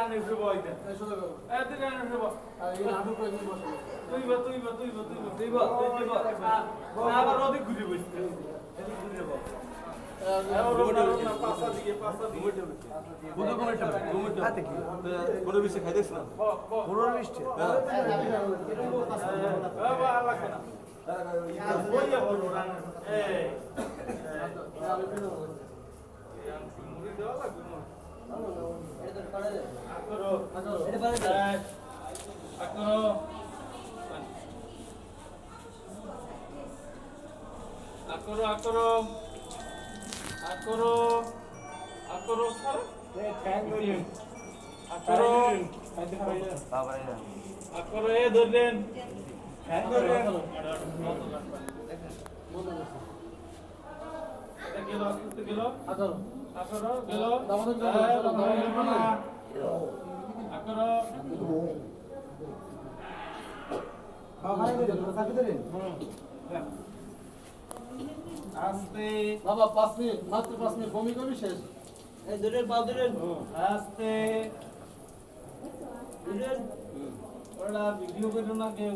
রানে উঠে বই দেন এত রানে উঠে বই তুইবা আবার ওদিক ঘুরে বসতে এদিক ঘুরে বই পাঁচটা দিকে গরু বেশি খাই দেখছ না গরুর মিষ্টি ধরলেন আস্তে বাবা 5 মিনিট মাত্র 5 মিনিট বমি করবি শেষ এই ধরেন পা ধরেন আস্তে ধরেন ওরা ভিডিও করে না কেউ